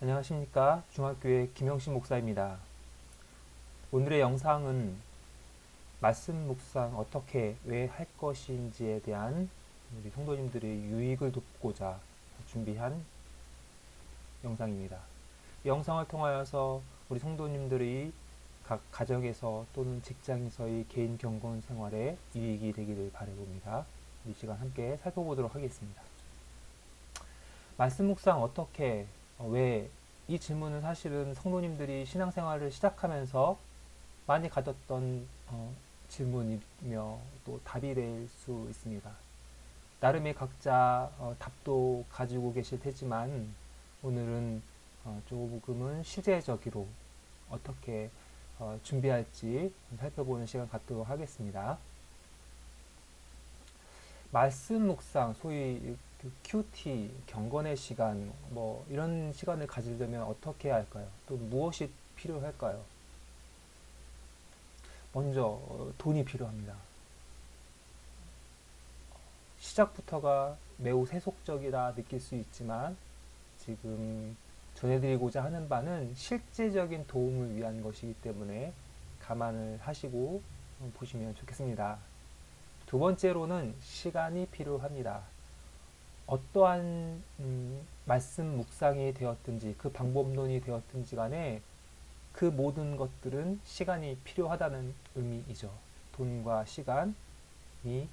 안녕하십니까. 중학교의 김영신 목사입니다. 오늘의 영상은 말씀 묵상 어떻게 왜 할 것인지에 대한 우리 성도님들의 유익을 돕고자 준비한 영상입니다. 이 영상을 통하여서 우리 성도님들이 각 가정에서 또는 직장에서의 개인 경건 생활에 유익이 되기를 바라봅니다. 이 시간 함께 살펴보도록 하겠습니다. 말씀 묵상 어떻게 왜 이 질문은 사실은 성도님들이 신앙생활을 시작하면서 많이 가졌던 질문이며 또 답이 될 수 있습니다. 나름의 각자 답도 가지고 계실 테지만 오늘은 조금은 실제적으로 어떻게 준비할지 살펴보는 시간 갖도록 하겠습니다. 말씀 묵상, 소위 그 QT, 경건의 시간, 이런 시간을 가지려면 어떻게 해야 할까요? 또 무엇이 필요할까요? 먼저 돈이 필요합니다. 시작부터가 매우 세속적이라 느낄 수 있지만 지금 전해드리고자 하는 바는 실제적인 도움을 위한 것이기 때문에 감안을 하시고 보시면 좋겠습니다. 두 번째로는 시간이 필요합니다. 어떠한 말씀 묵상이 되었든지 그 방법론이 되었든지 간에 그 모든 것들은 시간이 필요하다는 의미이죠. 돈과 시간이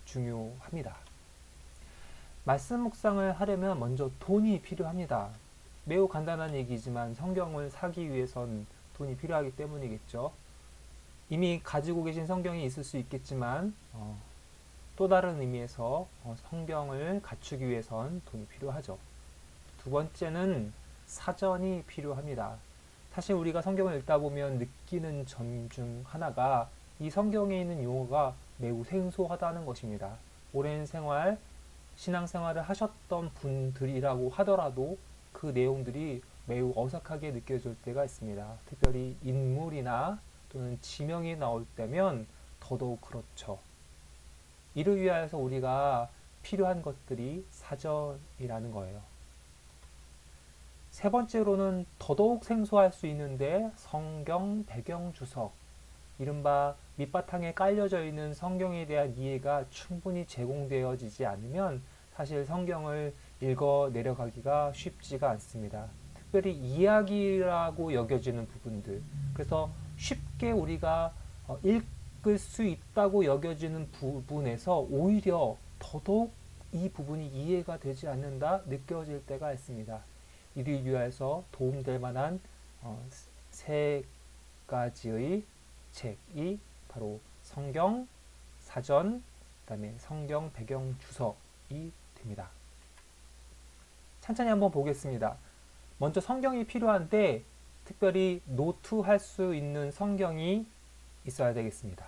중요합니다. 말씀 묵상을 하려면 먼저 돈이 필요합니다. 매우 간단한 얘기지만 성경을 사기 위해선 돈이 필요하기 때문이겠죠. 이미 가지고 계신 성경이 있을 수 있겠지만 또 다른 의미에서 성경을 갖추기 위해선 돈이 필요하죠. 두 번째는 사전이 필요합니다. 사실 우리가 성경을 읽다 보면 느끼는 점 중 하나가 이 성경에 있는 용어가 매우 생소하다는 것입니다. 오랜 생활, 신앙생활을 하셨던 분들이라고 하더라도 그 내용들이 매우 어색하게 느껴질 때가 있습니다. 특별히 인물이나 또는 지명이 나올 때면 더더욱 그렇죠. 이를 위하여서 우리가 필요한 것들이 사전이라는 거예요. 세 번째로는 더더욱 생소할 수 있는데 성경 배경 주석, 이른바 밑바탕에 깔려져 있는 성경에 대한 이해가 충분히 제공되어지지 않으면 사실 성경을 읽어 내려가기가 쉽지가 않습니다. 특별히 이야기라고 여겨지는 부분들, 그래서 쉽게 우리가 읽을 수 있다고 여겨지는 부분에서 오히려 더더욱 이 부분이 이해가 되지 않는다 느껴질 때가 있습니다. 이를 위하여서 도움될 만한 세 가지의 책이 바로 성경, 사전, 그 다음에 성경 배경 주석이 됩니다. 천천히 한번 보겠습니다. 먼저 성경이 필요한데 특별히 노트할 수 있는 성경이 있어야 되겠습니다.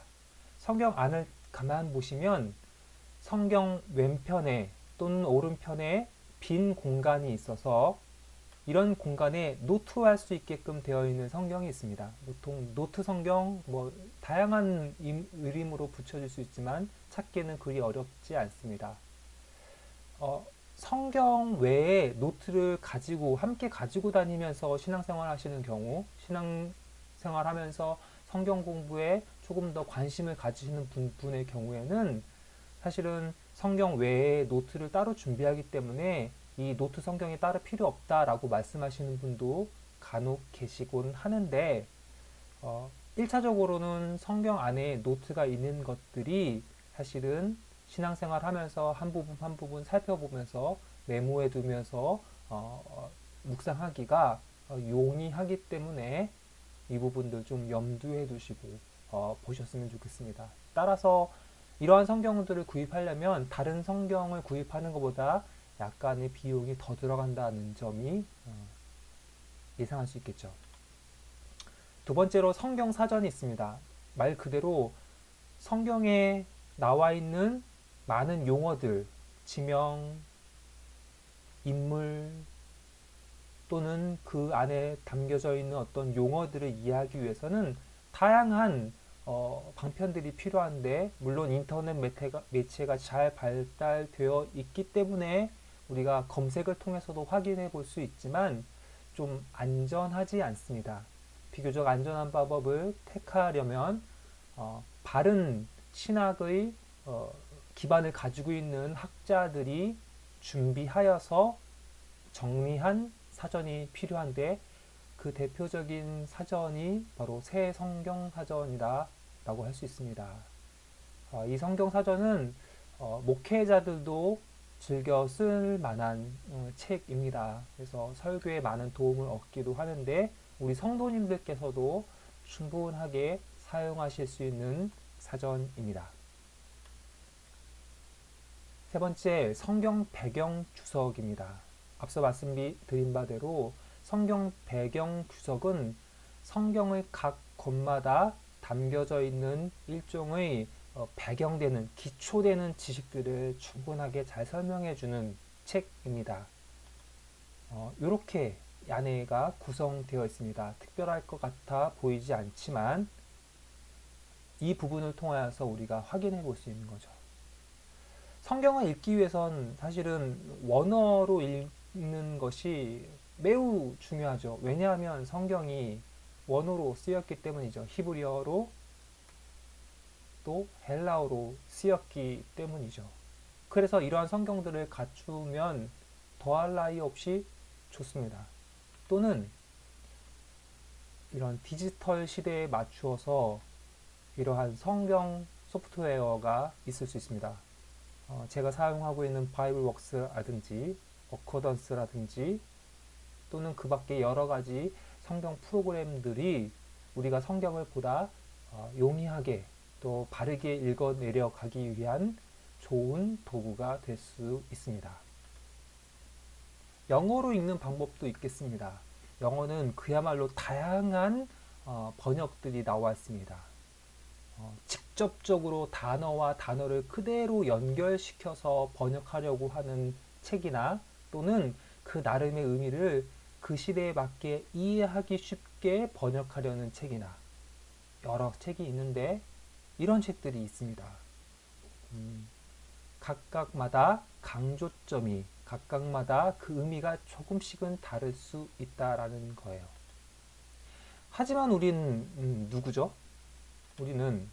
성경 안을 가만 보시면 성경 왼편에 또는 오른편에 빈 공간이 있어서 이런 공간에 노트할 수 있게끔 되어 있는 성경이 있습니다. 보통 노트 성경 다양한 이름으로 붙여질 수 있지만 찾기는 그리 어렵지 않습니다. 성경 외에 노트를 함께 가지고 다니면서 신앙생활 하시는 경우, 신앙생활 하면서 성경 공부에 조금 더 관심을 가지시는 분의 경우에는 사실은 성경 외에 노트를 따로 준비하기 때문에 이 노트 성경이 따로 필요 없다라고 말씀하시는 분도 간혹 계시곤 하는데 1차적으로는 성경 안에 노트가 있는 것들이 사실은 신앙생활 하면서 한 부분 살펴보면서 메모해 두면서 묵상하기가 용이하기 때문에 이 부분들 좀 염두해 두시고 보셨으면 좋겠습니다. 따라서 이러한 성경들을 구입하려면 다른 성경을 구입하는 것보다 약간의 비용이 더 들어간다는 점이 예상할 수 있겠죠. 두 번째로 성경 사전이 있습니다. 말 그대로 성경에 나와 있는 많은 용어들, 지명, 인물 또는 그 안에 담겨져 있는 어떤 용어들을 이해하기 위해서는 다양한 방편들이 필요한데 물론 인터넷 매체가 잘 발달되어 있기 때문에 우리가 검색을 통해서도 확인해 볼 수 있지만 좀 안전하지 않습니다. 비교적 안전한 방법을 택하려면 바른 신학의 기반을 가지고 있는 학자들이 준비하여서 정리한 사전이 필요한데, 그 대표적인 사전이 바로 새 성경 사전이다라고 할 수 있습니다. 이 성경 사전은 목회자들도 즐겨 쓸 만한 책입니다. 그래서 설교에 많은 도움을 얻기도 하는데, 우리 성도님들께서도 충분하게 사용하실 수 있는 사전입니다. 세 번째, 성경 배경 주석입니다. 앞서 말씀드린 바대로 성경 배경 주석은 성경의 각 권마다 담겨져 있는 일종의 배경되는, 기초되는 지식들을 충분하게 잘 설명해주는 책입니다. 이렇게 안에가 구성되어 있습니다. 특별할 것 같아 보이지 않지만 이 부분을 통하여서 우리가 확인해 볼 수 있는 거죠. 성경을 읽기 위해선 사실은 원어로 읽는 것이 매우 중요하죠. 왜냐하면 성경이 원어로 쓰였기 때문이죠. 히브리어로 또 헬라어로 쓰였기 때문이죠. 그래서 이러한 성경들을 갖추면 더할 나위 없이 좋습니다. 또는 이런 디지털 시대에 맞추어서 이러한 성경 소프트웨어가 있을 수 있습니다. 제가 사용하고 있는 바이블웍스라든지 어커던스라든지 또는 그 밖에 여러 가지 성경 프로그램들이 우리가 성경을 보다 용이하게 또 바르게 읽어내려 가기 위한 좋은 도구가 될 수 있습니다. 영어로 읽는 방법도 있겠습니다. 영어는 그야말로 다양한 번역들이 나와 있습니다. 직접적으로 단어와 단어를 그대로 연결시켜서 번역하려고 하는 책이나 또는 그 나름의 의미를 그 시대에 맞게 이해하기 쉽게 번역하려는 책이나 여러 책이 있는데, 이런 책들이 있습니다. 각각마다 강조점이, 각각마다 그 의미가 조금씩은 다를 수 있다라는 거예요. 하지만 우리는 누구죠? 우리는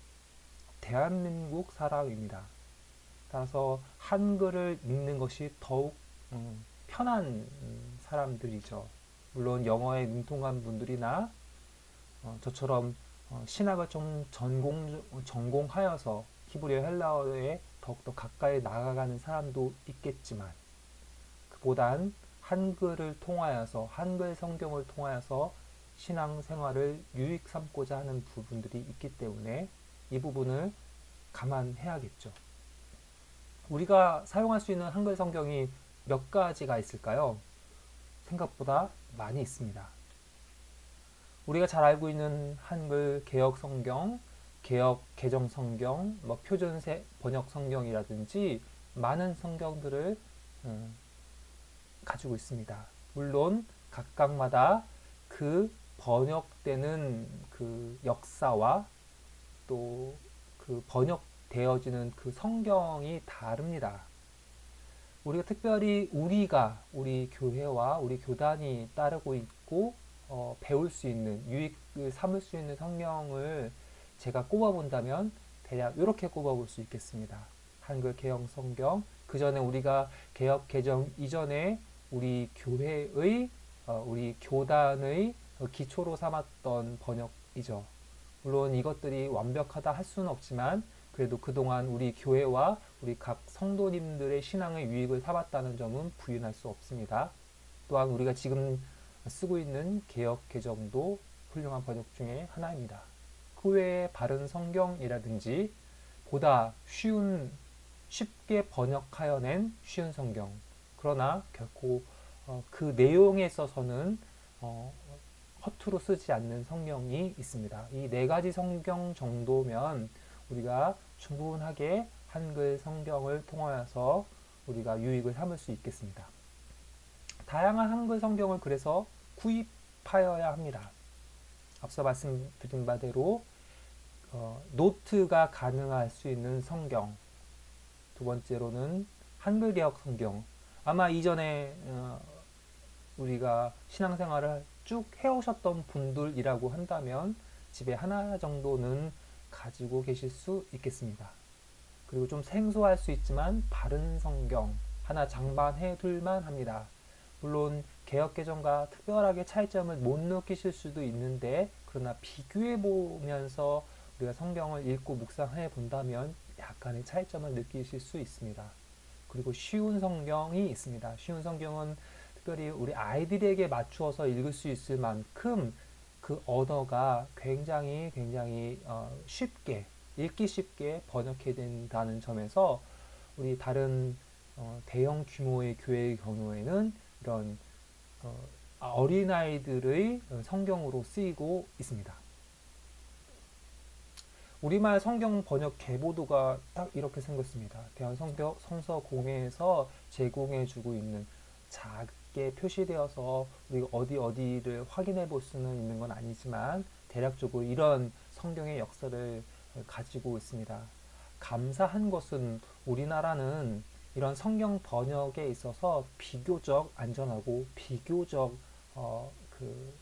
대한민국 사람입니다. 따라서 한글을 읽는 것이 더욱 편한 사람들이죠. 물론 영어에 능통한 분들이나 저처럼 신학을 좀 전공하여서 히브리어 헬라어에 더욱더 가까이 나아가는 사람도 있겠지만, 그보단 한글을 통하여서, 한글 성경을 통하여서 신앙생활을 유익 삼고자 하는 부분들이 있기 때문에 이 부분을 감안해야겠죠. 우리가 사용할 수 있는 한글 성경이 몇 가지가 있을까요? 생각보다 많이 있습니다. 우리가 잘 알고 있는 한글 개역 성경, 개역 개정 성경, 표준 번역 성경이라든지 많은 성경들을 가지고 있습니다. 물론 각각마다 그 번역되는 그 역사와 또 그 번역되어지는 그 성경이 다릅니다. 우리가 특별히 우리 교회와 우리 교단이 따르고 있고 배울 수 있는, 유익을 삼을 수 있는 성경을 제가 꼽아본다면 대략 이렇게 꼽아볼 수 있겠습니다. 한글 개역 성경, 그 전에 우리가 개역 개정 이전에 우리 교회의 우리 교단의 기초로 삼았던 번역이죠. 물론 이것들이 완벽하다 할 수는 없지만 그래도 그동안 우리 교회와 우리 각 성도님들의 신앙의 유익을 삼았다는 점은 부인할 수 없습니다. 또한 우리가 지금 쓰고 있는 개역 개정도 훌륭한 번역 중에 하나입니다. 그 외에 바른 성경이라든지 보다 쉽게 번역하여낸 쉬운 성경, 그러나 결코 그 내용에 있어서는 허투루 쓰지 않는 성경이 있습니다. 이 네 가지 성경 정도면 우리가 충분하게 한글 성경을 통하여서 우리가 유익을 삼을 수 있겠습니다. 다양한 한글 성경을 그래서 구입하여야 합니다. 앞서 말씀드린 바대로 노트가 가능할 수 있는 성경, 두 번째로는 한글 개역 성경, 아마 이전에 우리가 신앙생활을 쭉 해오셨던 분들이라고 한다면 집에 하나 정도는 가지고 계실 수 있겠습니다. 그리고 좀 생소할 수 있지만 바른 성경 하나 장만해 둘만 합니다. 물론 개역개정과 특별하게 차이점을 못 느끼실 수도 있는데, 그러나 비교해 보면서 우리가 성경을 읽고 묵상해 본다면 약간의 차이점을 느끼실 수 있습니다. 그리고 쉬운 성경이 있습니다. 쉬운 성경은 특별히 우리 아이들에게 맞추어서 읽을 수 있을 만큼 그 언어가 굉장히 쉽게, 읽기 쉽게 번역해 된다는 점에서 우리 다른 대형 규모의 교회의 경우에는 이런 어린아이들의 성경으로 쓰이고 있습니다. 우리말 성경 번역 계보도가 딱 이렇게 생겼습니다. 대한성서공회에서 제공해주고 있는, 작게 표시되어서 우리가 어디를 확인해 볼 수는 있는 건 아니지만 대략적으로 이런 성경의 역사를 가지고 있습니다. 감사한 것은 우리나라는 이런 성경 번역에 있어서 비교적 안전하고 비교적 그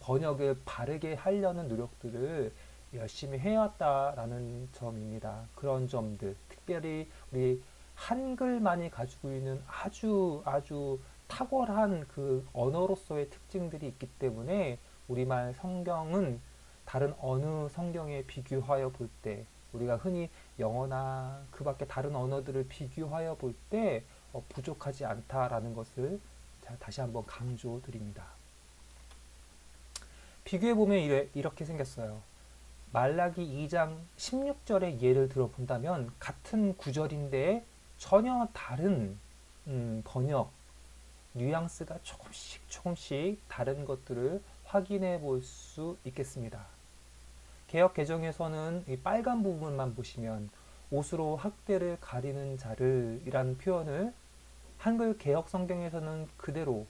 번역을 바르게 하려는 노력들을 열심히 해왔다라는 점입니다. 그런 점들, 특별히 우리 한글만이 가지고 있는 아주 탁월한 그 언어로서의 특징들이 있기 때문에 우리말 성경은 다른 어느 성경에 비교하여 볼 때, 우리가 흔히 영어나 그 밖에 다른 언어들을 비교하여 볼 때 부족하지 않다라는 것을 다시 한번 강조드립니다. 비교해보면 이렇게 생겼어요. 말라기 2장 16절의 예를 들어본다면 같은 구절인데 전혀 다른 번역, 뉘앙스가 조금씩 다른 것들을 확인해 볼 수 있겠습니다. 개역 개정에서는 이 빨간 부분만 보시면 옷으로 학대를 가리는 자를 이라는 표현을 한글 개역 성경에서는 그대로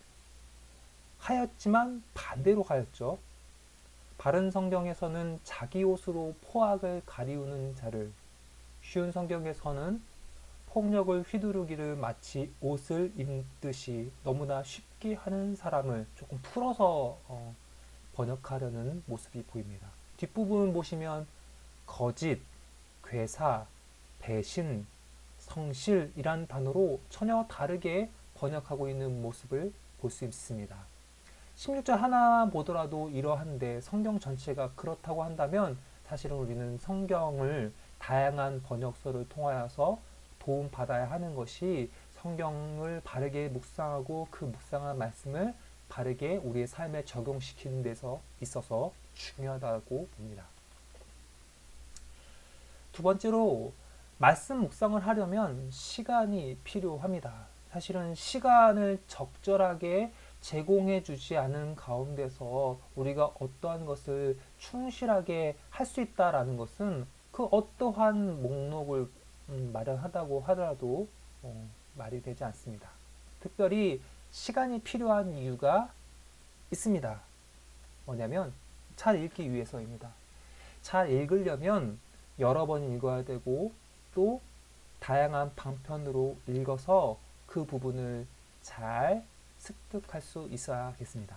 하였지만 반대로 하였죠. 바른 성경에서는 자기 옷으로 포악을 가리우는 자를, 쉬운 성경에서는 폭력을 휘두르기를 마치 옷을 입듯이 너무나 쉽게 하는 사람을 조금 풀어서 번역하려는 모습이 보입니다. 뒷부분 보시면 거짓, 괴사, 배신, 성실이란 단어로 전혀 다르게 번역하고 있는 모습을 볼 수 있습니다. 16절 하나 보더라도 이러한데 성경 전체가 그렇다고 한다면 사실은 우리는 성경을 다양한 번역서를 통하여서 도움받아야 하는 것이 성경을 바르게 묵상하고 그 묵상한 말씀을 바르게 우리의 삶에 적용시키는 데서 있어서 중요하다고 봅니다. 두 번째로 말씀 묵상을 하려면 시간이 필요합니다. 사실은 시간을 적절하게 제공해 주지 않은 가운데서 우리가 어떠한 것을 충실하게 할 수 있다라는 것은 그 어떠한 목록을 마련하다고 하더라도 말이 되지 않습니다. 특별히 시간이 필요한 이유가 있습니다. 뭐냐면 잘 읽기 위해서입니다. 잘 읽으려면 여러 번 읽어야 되고 또 다양한 방편으로 읽어서 그 부분을 잘 습득할 수 있어야겠습니다.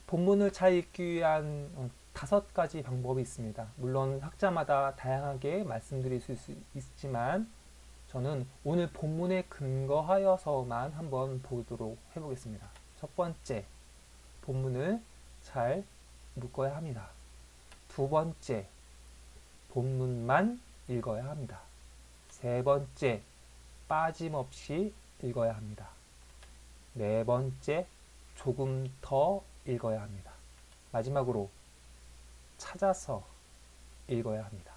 본문을 잘 읽기 위한 5가지 방법이 있습니다. 물론 학자마다 다양하게 말씀드릴 수 있지만 저는 오늘 본문에 근거하여서만 한번 보도록 해보겠습니다. 첫 번째, 본문을 잘 묶어야 합니다. 두 번째, 본문만 읽어야 합니다. 세 번째, 빠짐없이 읽어야 합니다. 네 번째, 조금 더 읽어야 합니다. 마지막으로 찾아서 읽어야 합니다.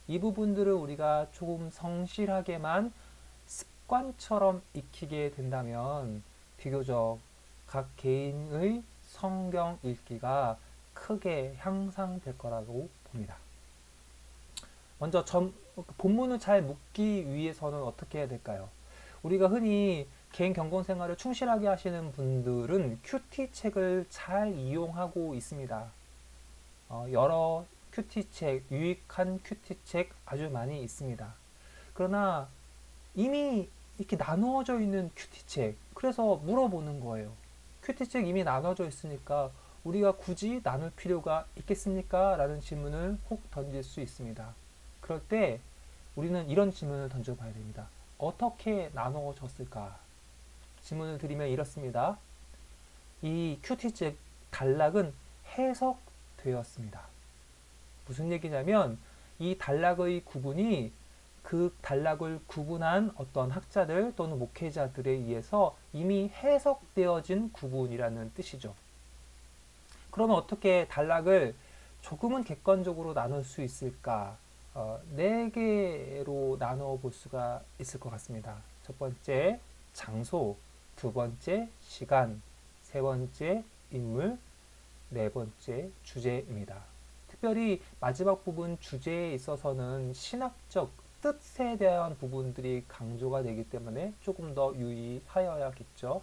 이 부분들을 우리가 조금 성실하게만 습관처럼 익히게 된다면 비교적 각 개인의 성경 읽기가 크게 향상될 거라고 봅니다. 먼저 본문을 잘 묵기 위해서는 어떻게 해야 될까요? 우리가 흔히 개인 경건 생활을 충실하게 하시는 분들은 큐티 책을 잘 이용하고 있습니다. 여러 큐티 책, 유익한 큐티 책 아주 많이 있습니다. 그러나 이미 이렇게 나누어져 있는 큐티책. 그래서 물어보는 거예요. 큐티책 이미 나눠져 있으니까 우리가 굳이 나눌 필요가 있겠습니까? 라는 질문을 혹 던질 수 있습니다. 그럴 때 우리는 이런 질문을 던져봐야 됩니다. 어떻게 나누어졌을까? 질문을 드리면 이렇습니다. 이 큐티책 단락은 해석되었습니다. 무슨 얘기냐면 이 단락의 구분이 그 단락을 구분한 어떤 학자들 또는 목회자들에 의해서 이미 해석되어진 구분이라는 뜻이죠. 그러면 어떻게 단락을 조금은 객관적으로 나눌 수 있을까? 네 개로 나누어 볼 수가 있을 것 같습니다. 첫 번째, 장소. 두 번째, 시간. 세 번째, 인물. 네 번째, 주제입니다. 특별히 마지막 부분 주제에 있어서는 신학적 뜻에 대한 부분들이 강조가 되기 때문에 조금 더 유의하여야겠죠.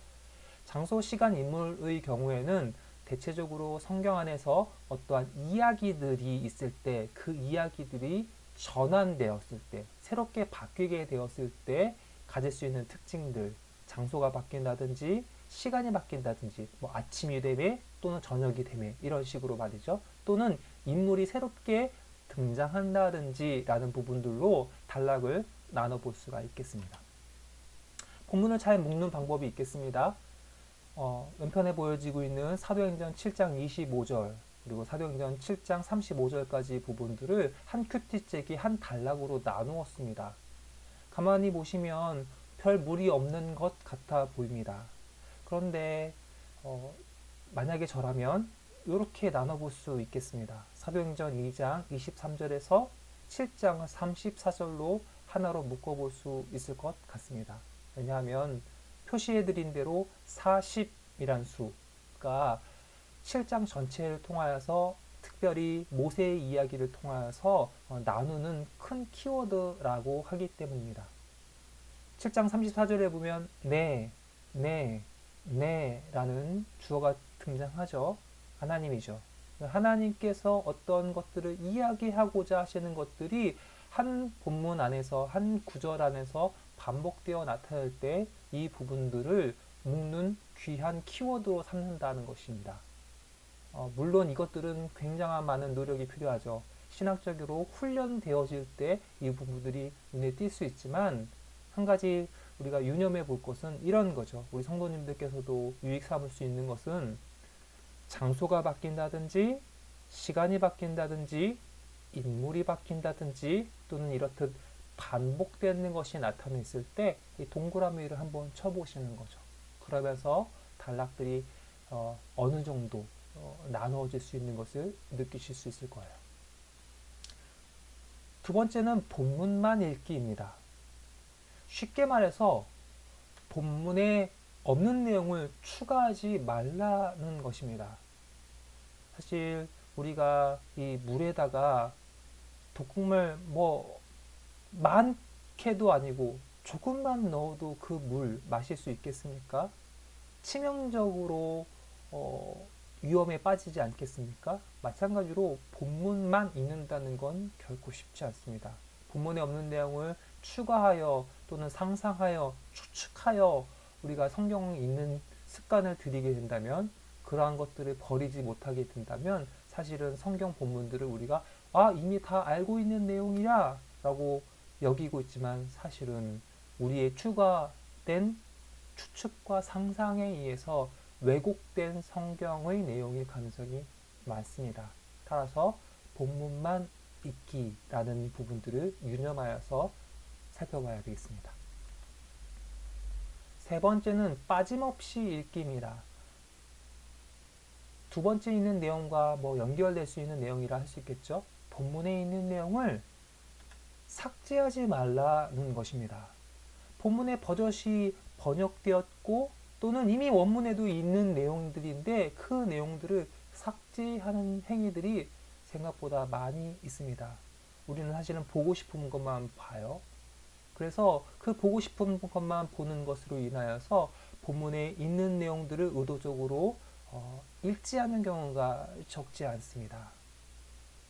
장소, 시간, 인물의 경우에는 대체적으로 성경 안에서 어떠한 이야기들이 있을 때 그 이야기들이 전환되었을 때, 새롭게 바뀌게 되었을 때 가질 수 있는 특징들, 장소가 바뀐다든지 시간이 바뀐다든지 뭐 아침이 되매 또는 저녁이 되매 이런 식으로 말이죠. 또는 인물이 새롭게 등장한다든지 라는 부분들로 단락을 나눠볼 수가 있겠습니다. 본문을 잘 묶는 방법이 있겠습니다. 왼편에 보여지고 있는 사도행전 7장 25절 그리고 사도행전 7장 35절까지 부분들을 한 큐티책이 한 단락으로 나누었습니다. 가만히 보시면 별 무리 없는 것 같아 보입니다. 그런데 만약에 저라면 이렇게 나눠볼 수 있겠습니다. 사도행전 2장 23절에서 7장 34절로 하나로 묶어볼 수 있을 것 같습니다. 왜냐하면 표시해드린 대로 40이란 수가 7장 전체를 통하여서 특별히 모세의 이야기를 통하여서 나누는 큰 키워드라고 하기 때문입니다. 7장 34절에 보면 네, 네, 네 라는 주어가 등장하죠. 하나님이죠. 하나님께서 어떤 것들을 이야기하고자 하시는 것들이 한 본문 안에서 한 구절 안에서 반복되어 나타날 때 이 부분들을 묶는 귀한 키워드로 삼는다는 것입니다. 물론 이것들은 굉장한 많은 노력이 필요하죠. 신학적으로 훈련되어질 때 이 부분들이 눈에 띌 수 있지만 한 가지 우리가 유념해 볼 것은 이런 거죠. 우리 성도님들께서도 유익 삼을 수 있는 것은 장소가 바뀐다든지 시간이 바뀐다든지 인물이 바뀐다든지 또는 이렇듯 반복되는 것이 나타났을 때 이 동그라미를 한번 쳐보시는 거죠. 그러면서 단락들이 어느 정도 나누어질 수 있는 것을 느끼실 수 있을 거예요. 두 번째는 본문만 읽기입니다. 쉽게 말해서 본문에 없는 내용을 추가하지 말라는 것입니다. 사실 우리가 이 물에다가 독극물 많게도 아니고 조금만 넣어도 그 물 마실 수 있겠습니까? 치명적으로 위험에 빠지지 않겠습니까? 마찬가지로 본문만 읽는다는 건 결코 쉽지 않습니다. 본문에 없는 내용을 추가하여 또는 상상하여 추측하여 우리가 성경을 읽는 습관을 들이게 된다면 그러한 것들을 버리지 못하게 된다면 사실은 성경 본문들을 우리가 이미 다 알고 있는 내용이야 라고 여기고 있지만 사실은 우리의 추가된 추측과 상상에 의해서 왜곡된 성경의 내용일 가능성이 많습니다. 따라서 본문만 읽기라는 부분들을 유념하여서 살펴봐야 되겠습니다. 세 번째는 빠짐없이 읽기입니다. 두 번째 있는 내용과 연결될 수 있는 내용이라 할 수 있겠죠. 본문에 있는 내용을 삭제하지 말라는 것입니다. 본문의 버젓이 번역되었고 또는 이미 원문에도 있는 내용들인데 그 내용들을 삭제하는 행위들이 생각보다 많이 있습니다. 우리는 사실은 보고 싶은 것만 봐요. 그래서 그 보고 싶은 것만 보는 것으로 인하여서 본문에 있는 내용들을 의도적으로 읽지 않는 경우가 적지 않습니다.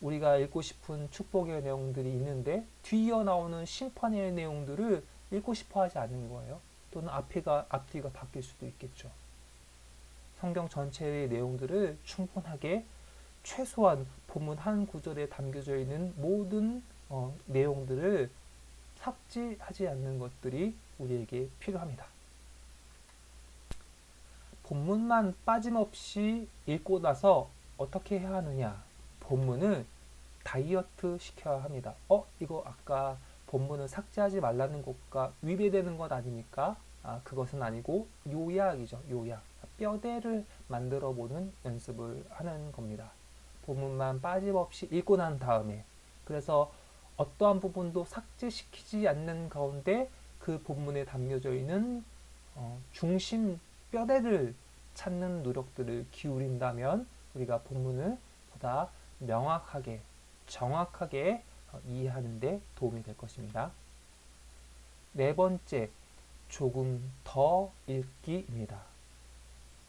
우리가 읽고 싶은 축복의 내용들이 있는데 뒤이어 나오는 심판의 내용들을 읽고 싶어 하지 않는 거예요. 또는 앞뒤가 바뀔 수도 있겠죠. 성경 전체의 내용들을 충분하게 최소한 본문 한 구절에 담겨져 있는 모든 내용들을 삭제하지 않는 것들이 우리에게 필요합니다. 본문만 빠짐없이 읽고 나서 어떻게 해야 하느냐? 본문을 다이어트 시켜야 합니다. 이거 아까 본문을 삭제하지 말라는 것과 위배되는 것 아닙니까? 그것은 아니고 요약이죠. 요약. 뼈대를 만들어 보는 연습을 하는 겁니다. 본문만 빠짐없이 읽고 난 다음에, 그래서 어떠한 부분도 삭제시키지 않는 가운데 그 본문에 담겨져 있는 중심 뼈대를 찾는 노력들을 기울인다면 우리가 본문을 보다 명확하게, 정확하게 이해하는 데 도움이 될 것입니다. 네 번째, 조금 더 읽기입니다.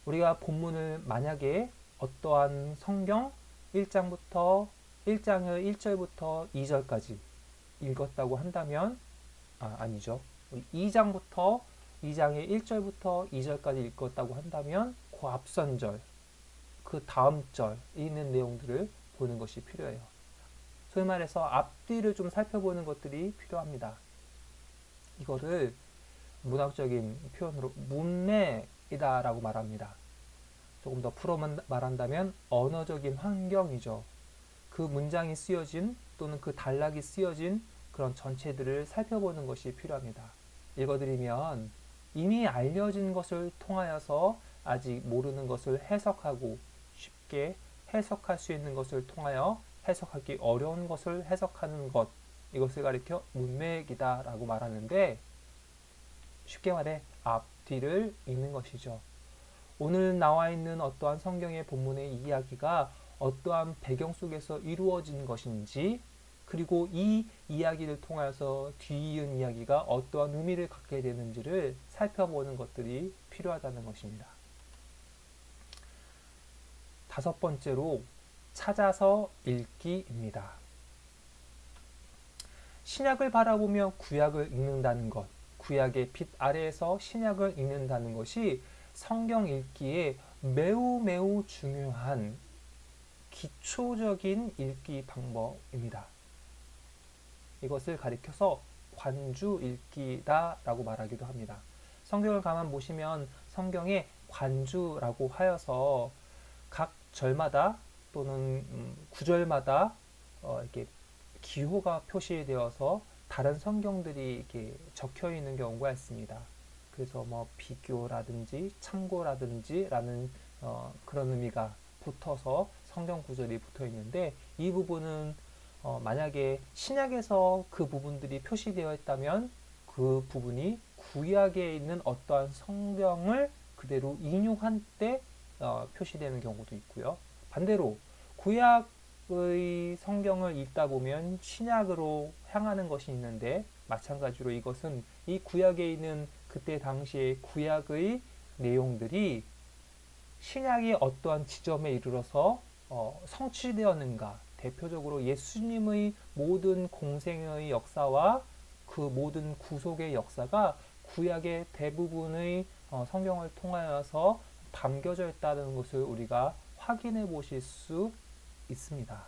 우리가 본문을 만약에 어떠한 성경 1장의 1절부터 2절까지 읽었다고 한다면, 아니죠. 우리 2장의 1절부터 2절까지 읽었다고 한다면 그 앞선절, 그 다음 절에 있는 내용들을 보는 것이 필요해요. 소위 말해서 앞뒤를 좀 살펴보는 것들이 필요합니다. 이거를 문학적인 표현으로 문맥이다라고 말합니다. 조금 더 풀어 말한다면 언어적인 환경이죠. 그 문장이 쓰여진 또는 그 단락이 쓰여진 그런 전체들을 살펴보는 것이 필요합니다. 읽어드리면 이미 알려진 것을 통하여서 아직 모르는 것을 해석하고 쉽게 해석할 수 있는 것을 통하여 해석하기 어려운 것을 해석하는 것, 이것을 가리켜 문맥이다 라고 말하는데, 쉽게 말해 앞뒤를 읽는 것이죠. 오늘 나와 있는 어떠한 성경의 본문의 이야기가 어떠한 배경 속에서 이루어진 것인지, 그리고 이 이야기를 통해서 뒤이은 이야기가 어떠한 의미를 갖게 되는지를 살펴보는 것들이 필요하다는 것입니다. 다섯 번째로 찾아서 읽기입니다. 신약을 바라보며 구약을 읽는다는 것, 구약의 빛 아래에서 신약을 읽는다는 것이 성경 읽기에 매우 중요한 기초적인 읽기 방법입니다. 이것을 가리켜서 관주 읽기다 라고 말하기도 합니다. 성경을 가만 보시면 성경에 관주라고 하여서 각 절마다 또는 구절마다 이렇게 기호가 표시되어서 다른 성경들이 이렇게 적혀 있는 경우가 있습니다. 그래서 비교라든지 참고라든지 라는 그런 의미가 붙어서 성경 구절이 붙어 있는데, 이 부분은 만약에 신약에서 그 부분들이 표시되어 있다면 그 부분이 구약에 있는 어떠한 성경을 그대로 인용한 때 표시되는 경우도 있고요. 반대로 구약의 성경을 읽다 보면 신약으로 향하는 것이 있는데, 마찬가지로 이것은 이 구약에 있는 그때 당시의 구약의 내용들이 신약이 어떠한 지점에 이르러서 성취되었는가, 대표적으로 예수님의 모든 공생의 역사와 그 모든 구속의 역사가 구약의 대부분의 성경을 통하여서 담겨져 있다는 것을 우리가 확인해 보실 수 있습니다.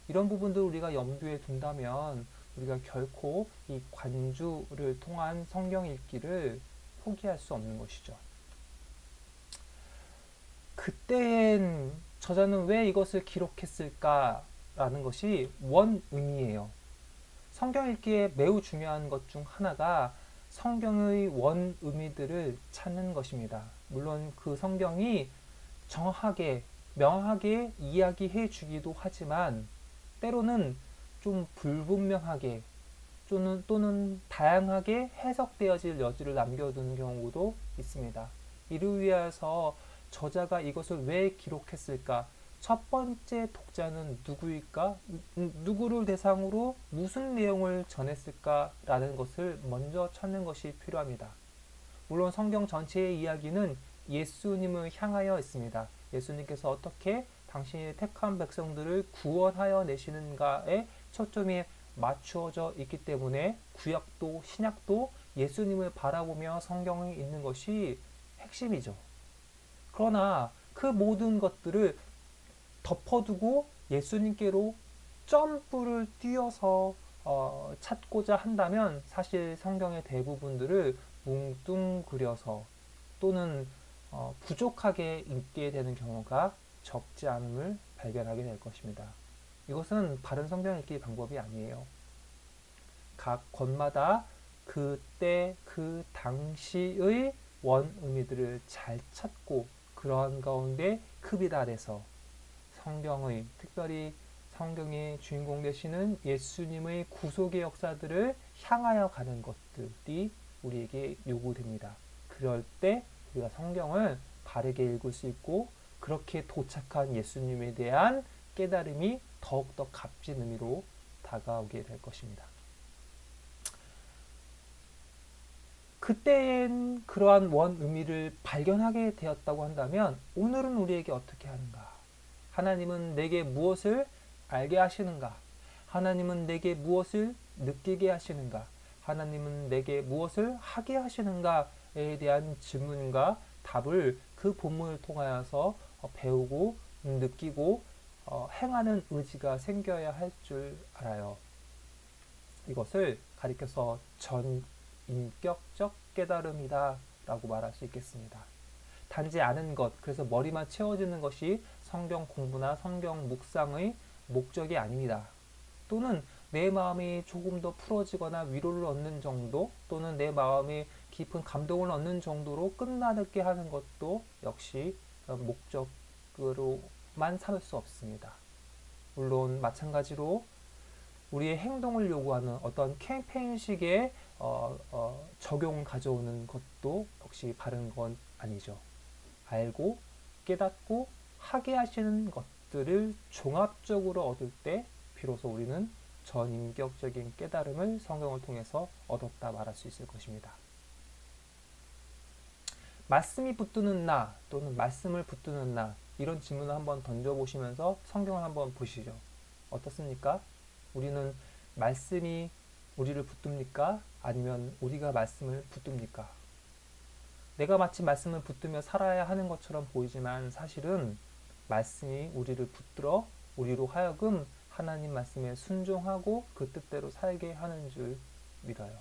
이런 부분들을 우리가 염두에 둔다면 우리가 결코 이 관주를 통한 성경 읽기를 포기할 수 없는 것이죠. 그때엔 저자는 왜 이것을 기록했을까라는 것이 원의미예요. 성경 읽기에 매우 중요한 것 중 하나가 성경의 원의미들을 찾는 것입니다. 물론 그 성경이 정확하게, 명확하게 이야기해 주기도 하지만 때로는 좀 불분명하게 또는 다양하게 해석되어질 여지를 남겨두는 경우도 있습니다. 이를 위해서 저자가 이것을 왜 기록했을까? 첫 번째 독자는 누구일까? 누구를 대상으로 무슨 내용을 전했을까라는 것을 먼저 찾는 것이 필요합니다. 물론 성경 전체의 이야기는 예수님을 향하여 있습니다. 예수님께서 어떻게 당신의 택한 백성들을 구원하여 내시는가에 초점이 맞추어져 있기 때문에 구약도 신약도 예수님을 바라보며 성경에 있는 것이 핵심이죠. 그러나 그 모든 것들을 덮어두고 예수님께로 점프를 뛰어서 찾고자 한다면 사실 성경의 대부분들을 뭉뚱그려서 또는 부족하게 읽게 되는 경우가 적지 않음을 발견하게 될 것입니다. 이것은 바른 성경 읽기 방법이 아니에요. 각 권마다 그때 그 당시의 원 의미들을 잘 찾고 그러한 가운데 급이달해서 성경의 특별히 성경의 주인공 되시는 예수님의 구속의 역사들을 향하여 가는 것들이 우리에게 요구됩니다. 그럴 때 우리가 성경을 바르게 읽을 수 있고 그렇게 도착한 예수님에 대한 깨달음이 더욱더 값진 의미로 다가오게 될 것입니다. 그때엔 그러한 원 의미를 발견하게 되었다고 한다면 오늘은 우리에게 어떻게 하는가? 하나님은 내게 무엇을 알게 하시는가? 하나님은 내게 무엇을 느끼게 하시는가? 하나님은 내게 무엇을 하게 하시는가에 대한 질문과 답을 그 본문을 통하여서 배우고 느끼고 행하는 의지가 생겨야 할 줄 알아요. 이것을 가리켜서 전인격적 깨달음이다 라고 말할 수 있겠습니다. 단지 아는 것, 그래서 머리만 채워지는 것이 성경 공부나 성경 묵상의 목적이 아닙니다. 또는 내 마음이 조금 더 풀어지거나 위로를 얻는 정도, 또는 내 마음이 깊은 감동을 얻는 정도로 끝나게 하는 것도 역시 목적으로만 삼을 수 없습니다. 물론 마찬가지로 우리의 행동을 요구하는 어떤 캠페인식의 적용을 가져오는 것도 역시 바른 건 아니죠. 알고 깨닫고 하게 하시는 것들을 종합적으로 얻을 때 비로소 우리는 전인격적인 깨달음을 성경을 통해서 얻었다 말할 수 있을 것입니다. 말씀이 붙드는 나 또는 말씀을 붙드는 나 이런 질문을 한번 던져보시면서 성경을 한번 보시죠. 어떻습니까? 우리는 말씀이 우리를 붙듭니까? 아니면 우리가 말씀을 붙듭니까? 내가 마치 말씀을 붙들며 살아야 하는 것처럼 보이지만 사실은 말씀이 우리를 붙들어 우리로 하여금 하나님 말씀에 순종하고 그 뜻대로 살게 하는 줄 믿어요.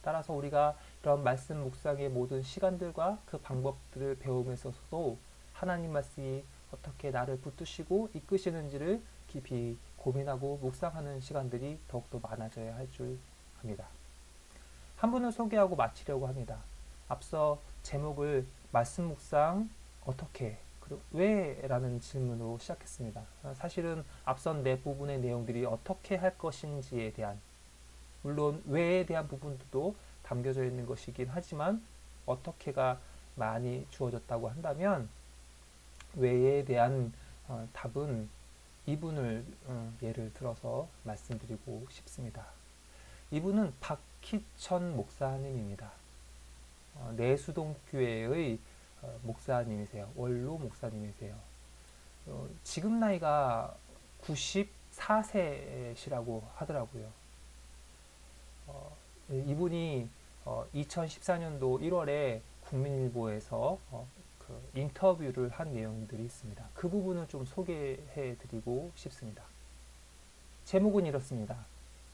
따라서 우리가 이런 말씀 묵상의 모든 시간들과 그 방법들을 배움에 있어서도 하나님 말씀이 어떻게 나를 붙드시고 이끄시는지를 깊이 고민하고 묵상하는 시간들이 더욱더 많아져야 할 줄 압니다. 한 분을 소개하고 마치려고 합니다. 앞서 제목을 말씀 묵상 어떻게 그리고 왜? 라는 질문으로 시작했습니다. 사실은 앞선 네 부분의 내용들이 어떻게 할 것인지에 대한 물론 왜에 대한 부분도 담겨져 있는 것이긴 하지만 어떻게가 많이 주어졌다고 한다면 왜에 대한 답은 이분을 예를 들어서 말씀드리고 싶습니다. 이분은 박희천 목사님입니다. 내수동교회의 목사님이세요. 원로 목사님이세요. 지금 나이가 94세시라고 하더라고요. 이분이 2014년도 1월에 국민일보에서 그 인터뷰를 한 내용들이 있습니다. 그 부분을 좀 소개해 드리고 싶습니다. 제목은 이렇습니다.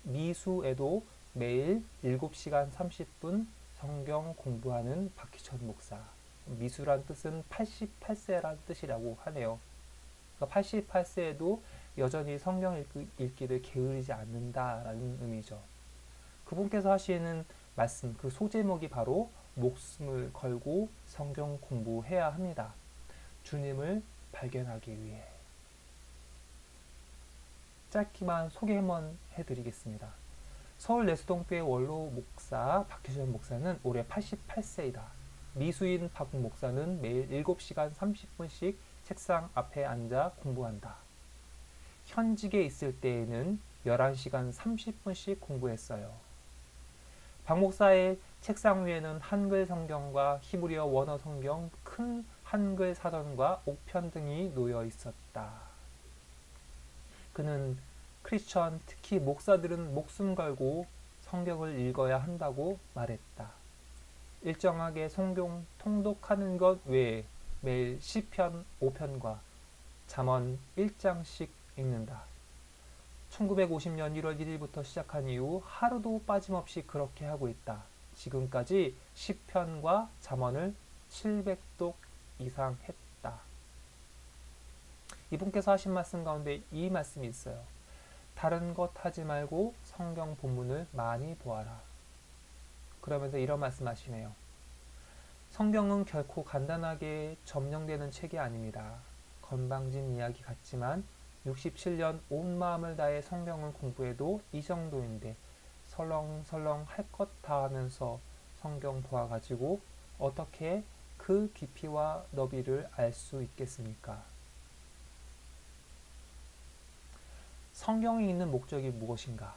미수에도 매일 7시간 30분 성경 공부하는 박희천 목사. 미수란 뜻은 88세란 뜻이라고 하네요. 그러니까 88세에도 여전히 성경 읽기를 게으르지 않는다라는 의미죠. 그분께서 하시는 말씀, 그 소제목이 바로 목숨을 걸고 성경 공부해야 합니다. 주님을 발견하기 위해. 짧게만 소개 한번 해드리겠습니다. 서울 내수동교회 원로 목사 박희천 목사는 올해 88세이다. 미수인 박 목사는 매일 7시간 30분씩 책상 앞에 앉아 공부한다. 현직에 있을 때에는 11시간 30분씩 공부했어요. 박 목사의 책상 위에는 한글 성경과 히브리어 원어 성경, 큰 한글 사전과 옥편 등이 놓여 있었다. 그는 크리스천, 특히 목사들은 목숨 걸고 성경을 읽어야 한다고 말했다. 일정하게 성경 통독하는 것 외에 매일 시편 5편과 잠언 1장씩 읽는다. 1950년 1월 1일부터 시작한 이후 하루도 빠짐없이 그렇게 하고 있다. 지금까지 시편과 잠언을 700독 이상 했다. 이분께서 하신 말씀 가운데 이 말씀이 있어요. 다른 것 하지 말고 성경 본문을 많이 보아라. 그러면서 이런 말씀하시네요. 성경은 결코 간단하게 점령되는 책이 아닙니다. 건방진 이야기 같지만 67년 온 마음을 다해 성경을 공부해도 이 정도인데 설렁설렁 할 것 다 하면서 성경 보아가지고 어떻게 그 깊이와 너비를 알 수 있겠습니까? 성경이 있는 목적이 무엇인가?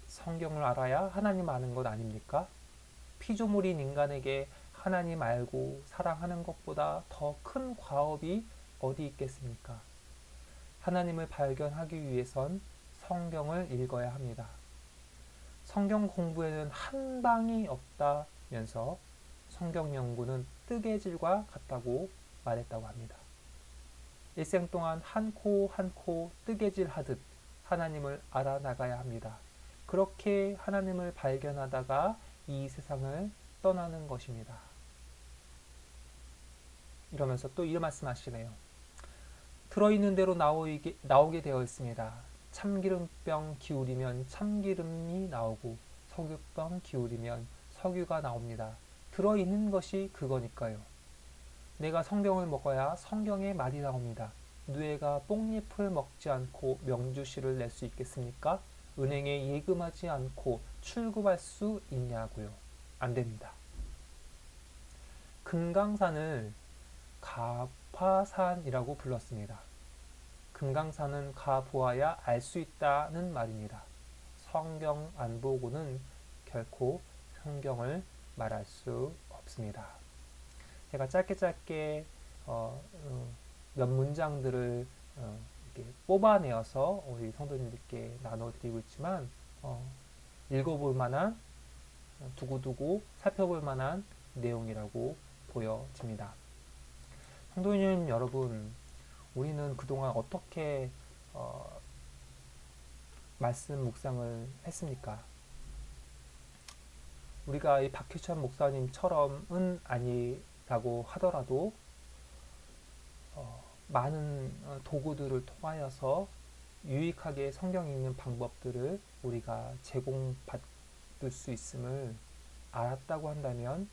성경을 알아야 하나님 아는 것 아닙니까? 피조물인 인간에게 하나님 알고 사랑하는 것보다 더 큰 과업이 어디 있겠습니까? 하나님을 발견하기 위해선 성경을 읽어야 합니다. 성경 공부에는 한 방이 없다면서 성경 연구는 뜨개질과 같다고 말했다고 합니다. 일생 동안 한 코 한 코 뜨개질 하듯 하나님을 알아나가야 합니다. 그렇게 하나님을 발견하다가 이 세상을 떠나는 것입니다. 이러면서 또 이런 말씀하시네요. 들어있는 대로 나오게 되어 있습니다. 참기름병 기울이면 참기름이 나오고 석유병 기울이면 석유가 나옵니다. 들어있는 것이 그거니까요. 내가 성경을 먹어야 성경의 말이 나옵니다. 누에가 뽕잎을 먹지 않고 명주실을 낼 수 있겠습니까? 은행에 예금하지 않고 출금할 수 있냐고요. 안 됩니다. 금강산을 가파산이라고 불렀습니다. 금강산은 가보아야 알 수 있다는 말입니다. 성경 안 보고는 결코 성경을 말할 수 없습니다. 제가 짧게 몇 문장들을 이렇게 뽑아내어서 우리 성도님들께 나눠드리고 있지만 읽어볼 만한 두고두고 살펴볼 만한 내용이라고 보여집니다. 성도님 여러분, 우리는 그동안 어떻게 말씀 묵상을 했습니까? 우리가 이 박희천 목사님처럼은 아니라고 하더라도 많은 도구들을 통하여서 유익하게 성경 읽는 방법들을 우리가 제공받을 수 있음을 알았다고 한다면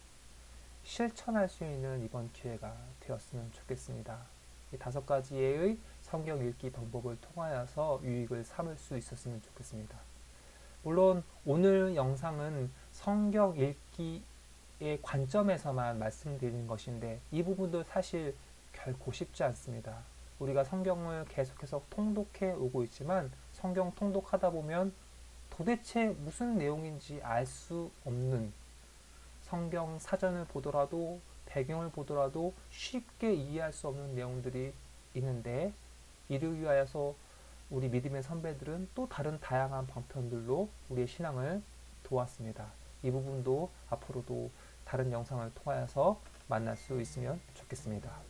실천할 수 있는 이번 기회가 되었으면 좋겠습니다. 이 5가지의 성경 읽기 방법을 통하여서 유익을 삼을 수 있었으면 좋겠습니다. 물론 오늘 영상은 성경 읽기의 관점에서만 말씀드리는 것인데 이 부분도 사실 결코 쉽지 않습니다. 우리가 성경을 계속해서 통독해 오고 있지만 성경 통독하다 보면 도대체 무슨 내용인지 알 수 없는, 성경 사전을 보더라도 배경을 보더라도 쉽게 이해할 수 없는 내용들이 있는데, 이를 위하여서 우리 믿음의 선배들은 또 다른 다양한 방편들로 우리의 신앙을 도왔습니다. 이 부분도 앞으로도 다른 영상을 통하여서 만날 수 있으면 좋겠습니다.